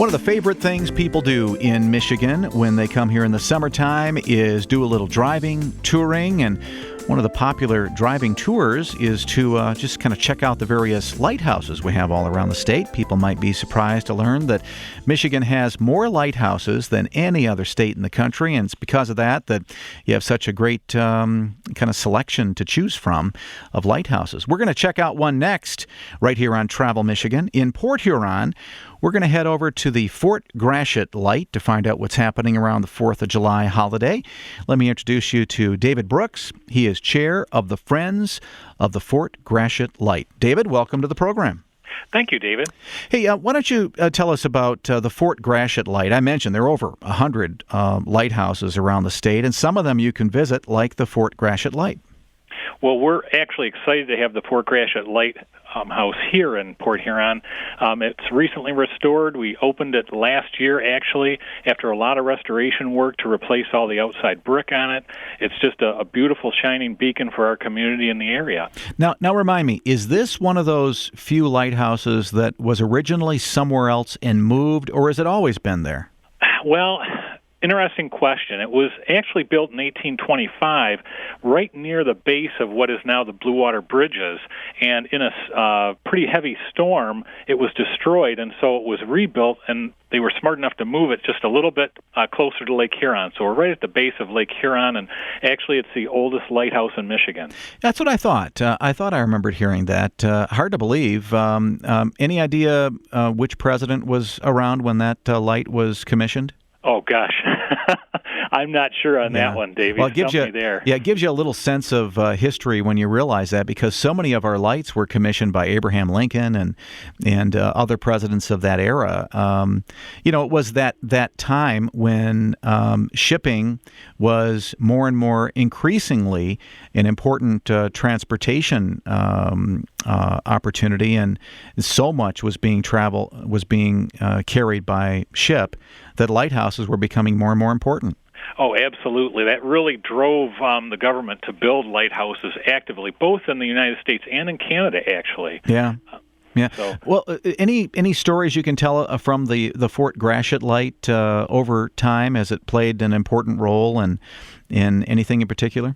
One of the favorite things people do in Michigan when they come here in the summertime is do a little driving, touring, and one of the popular driving tours is to just kind of check out the various lighthouses we have all around the state. People might be surprised to learn that Michigan has more lighthouses than any other state in the country, and it's because of that you have such a great kind of selection to choose from of lighthouses. We're going to check out one next right here on Travel Michigan. In Port Huron, we're going to head over to the Fort Gratiot Light to find out what's happening around the 4th of July holiday. Let me introduce you to David Brooks. He is chair of the Friends of the Fort Gratiot Light. David, welcome to the program. Thank you, David. Hey, why don't you tell us about the Fort Gratiot Light? I mentioned there are over 100 lighthouses around the state, and some of them you can visit, like the Fort Gratiot Light. Well, we're actually excited to have the Fort Gratiot Light house here in Port Huron. It's recently restored. We opened it last year, actually, after a lot of restoration work to replace all the outside brick on it. It's just a beautiful, shining beacon for our community in the area. Now remind me, is this one of those few lighthouses that was originally somewhere else and moved, or has it always been there? Well, interesting question. It was actually built in 1825 right near the base of what is now the Blue Water Bridges, and in a pretty heavy storm, it was destroyed, and so it was rebuilt, and they were smart enough to move it just a little bit closer to Lake Huron. So we're right at the base of Lake Huron, and actually it's the oldest lighthouse in Michigan. That's what I thought. I remembered hearing that. Hard to believe. Any idea which president was around when that light was commissioned? Oh, gosh. I'm not sure on that one, Davey. Well, it gives you a little sense of history when you realize that, because so many of our lights were commissioned by Abraham Lincoln and other presidents of that era. It was that time when shipping was more and more increasingly an important transportation opportunity, and so much was being carried by ship that lighthouses were becoming more and more important. Oh, absolutely. That really drove the government to build lighthouses actively, both in the United States and in Canada, actually. Yeah. Well, any stories you can tell from the Fort Gratiot Light over time as it played an important role in anything in particular?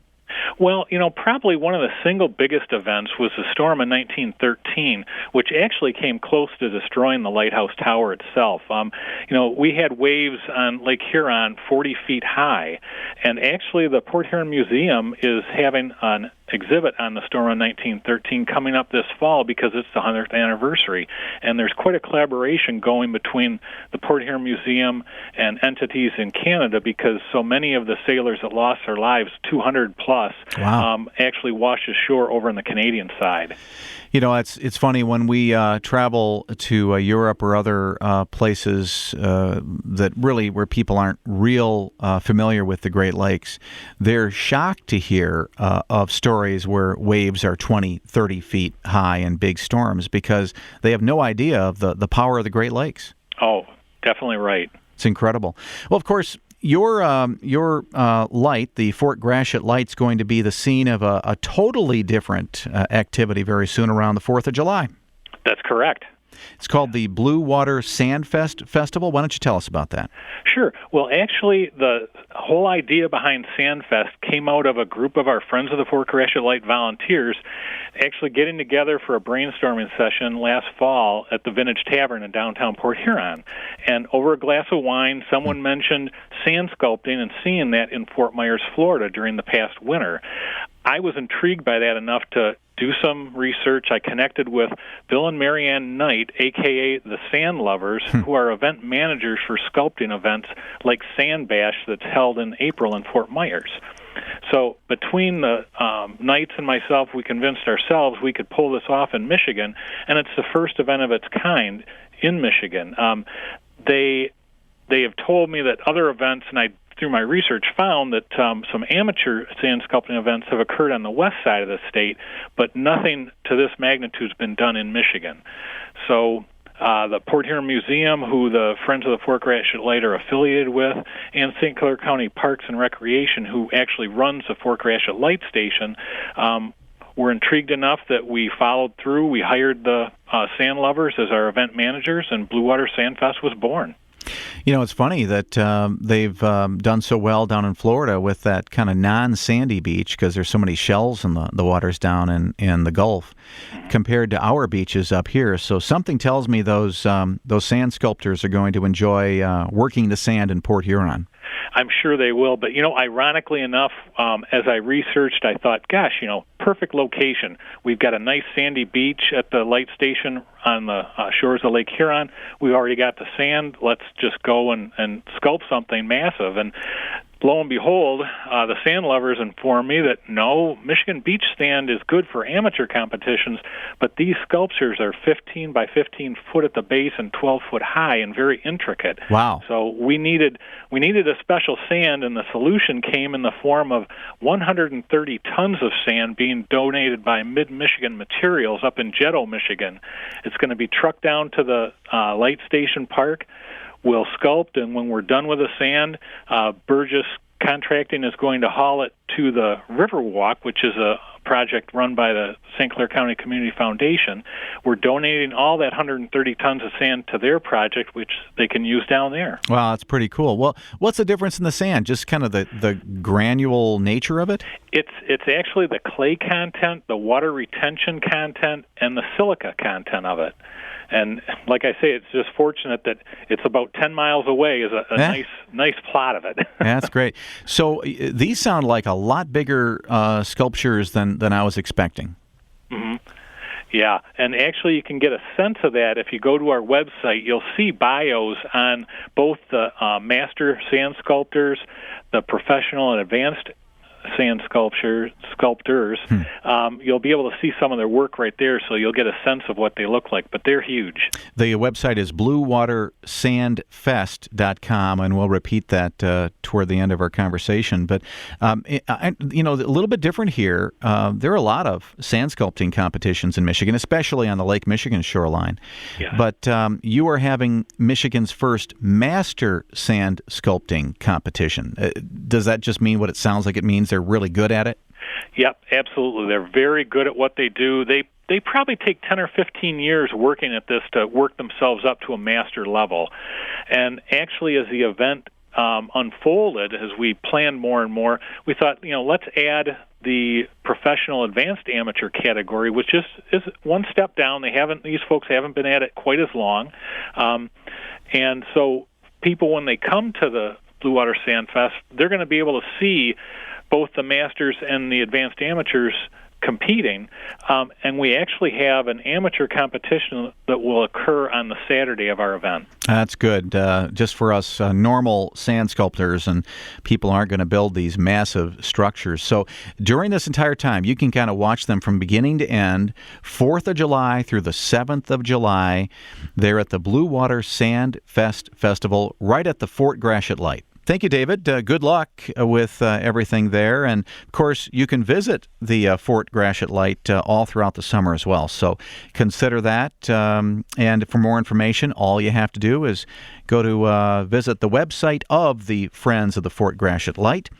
Well, probably one of the single biggest events was the storm in 1913, which actually came close to destroying the lighthouse tower itself. We had waves on Lake Huron 40 feet high, and actually the Port Huron Museum is having an exhibit on the storm in 1913 coming up this fall because it's the 100th anniversary. And there's quite a collaboration going between the Port Huron Museum and entities in Canada, because so many of the sailors that lost their lives, 200 plus, actually washed ashore over on the Canadian side. It's funny when we travel to Europe or other places that really where people aren't real familiar with the Great Lakes, they're shocked to hear of stories where waves are 20, 30 feet high in big storms, because they have no idea of the power of the Great Lakes. Oh, definitely right. It's incredible. Well, of course, your light, the Fort Gratiot Light's going to be the scene of a totally different activity very soon around the 4th of July. That's correct. It's called the Blue Water Sandfest Festival. Why don't you tell us about that? Sure. Well, actually, the whole idea behind Sandfest came out of a group of our Friends of the Fort Gratiot Light volunteers actually getting together for a brainstorming session last fall at the Vintage Tavern in downtown Port Huron. And over a glass of wine, someone mentioned sand sculpting and seeing that in Fort Myers, Florida during the past winter. I was intrigued by that enough to do some research. I connected with Bill and Marianne Knight, a.k.a. the Sand Lovers, who are event managers for sculpting events like Sand Bash that's held in April in Fort Myers. So between the Knights and myself, we convinced ourselves we could pull this off in Michigan, and it's the first event of its kind in Michigan. They have told me that other events, and I through my research, found that some amateur sand sculpting events have occurred on the west side of the state, but nothing to this magnitude has been done in Michigan. So the Port Huron Museum, who the Friends of the Fort Gratiot Light are affiliated with, and St. Clair County Parks and Recreation, who actually runs the Fort Gratiot Light Station, were intrigued enough that we followed through. We hired the Sand Lovers as our event managers, and Blue Water Sandfest was born. It's funny that they've done so well down in Florida with that kind of non-sandy beach because there's so many shells in the waters down in the Gulf compared to our beaches up here. So something tells me those sand sculptors are going to enjoy working the sand in Port Huron. I'm sure they will. But, ironically enough, as I researched, I thought, gosh, perfect location. We've got a nice sandy beach at the light station on the shores of Lake Huron. We already got the sand. Let's just go and sculpt something massive. And lo and behold, the sand lovers informed me that no, Michigan beach sand is good for amateur competitions, but these sculptures are 15 by 15 foot at the base and 12 foot high and very intricate. Wow. So we needed a special sand, and the solution came in the form of 130 tons of sand being donated by Mid-Michigan Materials up in Jeddo, Michigan. It's going to be trucked down to the light station park. We'll sculpt, and when we're done with the sand, Burgess Contracting is going to haul it to the Riverwalk, which is a project run by the St. Clair County Community Foundation. We're donating all that 130 tons of sand to their project, which they can use down there. Wow, that's pretty cool. Well, what's the difference in the sand? Just kind of the granule nature of it? It's actually the clay content, the water retention content, and the silica content of it. And like I say, it's just fortunate that it's about 10 miles away is a nice plot of it. That's great. So these sound like a lot bigger sculptures than I was expecting. Mm-hmm. Yeah, and actually you can get a sense of that if you go to our website. You'll see bios on both the master sand sculptors, the professional and advanced sand sculptors. You'll be able to see some of their work right there, so you'll get a sense of what they look like, but they're huge. The website is bluewatersandfest.com, and we'll repeat that toward the end of our conversation. But, a little bit different here. There are a lot of sand sculpting competitions in Michigan, especially on the Lake Michigan shoreline. Yeah. But you are having Michigan's first master sand sculpting competition. Does that just mean what it sounds like it means? They're really good at it? Yep, absolutely. They're very good at what they do. They probably take 10 or 15 years working at this to work themselves up to a master level. And actually, as the event unfolded, as we planned more and more, we thought, let's add the professional advanced amateur category, which is one step down. These folks haven't been at it quite as long. And so people, when they come to the Blue Water Sandfest, they're going to be able to see both the masters and the advanced amateurs competing, and we actually have an amateur competition that will occur on the Saturday of our event. That's good. Just for us normal sand sculptors, and people aren't going to build these massive structures. So during this entire time, you can kind of watch them from beginning to end, 4th of July through the 7th of July. They're at the Blue Water Sandfest Festival right at the Fort Gratiot Light. Thank you, David. Good luck with everything there. And, of course, you can visit the Fort Gratiot Light all throughout the summer as well. So consider that. And for more information, all you have to do is go to visit the website of the Friends of the Fort Gratiot Light.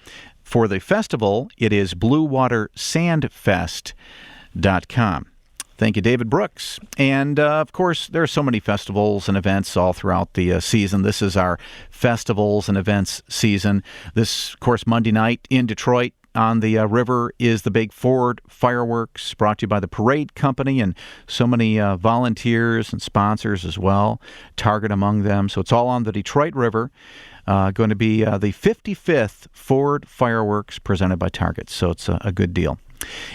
For the festival, it is bluewatersandfest.com. Thank you, David Brooks. And, of course, there are so many festivals and events all throughout the season. This is our festivals and events season. This, of course, Monday night in Detroit on the river is the big Ford fireworks, brought to you by the Parade Company and so many volunteers and sponsors as well, Target among them. So it's all on the Detroit River. Going to be the 55th Ford fireworks presented by Target. So it's a good deal.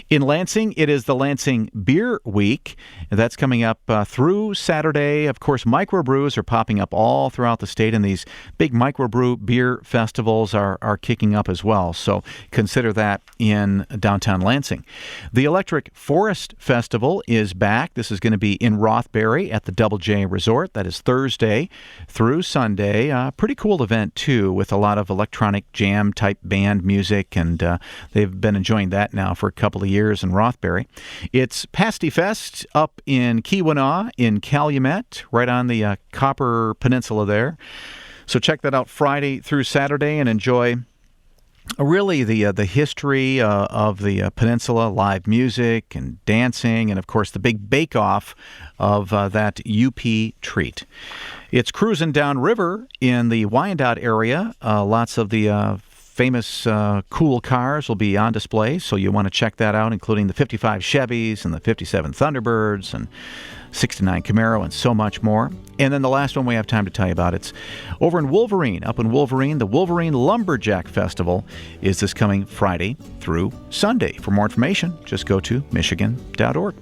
In Lansing, it is the Lansing Beer Week. That's coming up through Saturday. Of course, microbrews are popping up all throughout the state, and these big microbrew beer festivals are kicking up as well. So consider that in downtown Lansing. The Electric Forest Festival is back. This is going to be in Rothbury at the Double J Resort. That is Thursday through Sunday. Pretty cool event, too, with a lot of electronic jam-type band music, and they've been enjoying that now for a couple of years in Rothbury. It's Pasty Fest up in Keweenaw in Calumet, right on the Copper Peninsula there. So check that out Friday through Saturday and enjoy really the history of the peninsula, live music and dancing, and of course the big bake-off of that UP treat. It's cruising downriver in the Wyandotte area. Lots of the famous cool cars will be on display, so you want to check that out, including the 55 Chevys and the 57 Thunderbirds and 69 Camaro and so much more. And then the last one we have time to tell you about, it's over in Wolverine. Up in Wolverine, the Wolverine Lumberjack Festival is this coming Friday through Sunday. For more information, just go to michigan.org.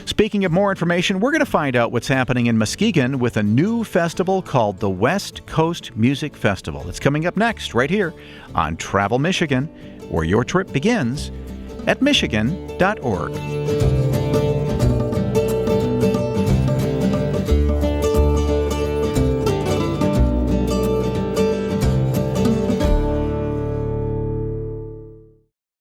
Speaking of more information, we're going to find out what's happening in Muskegon with a new festival called the West Coast Music Festival. It's coming up next right here on Travel Michigan, where your trip begins at michigan.org.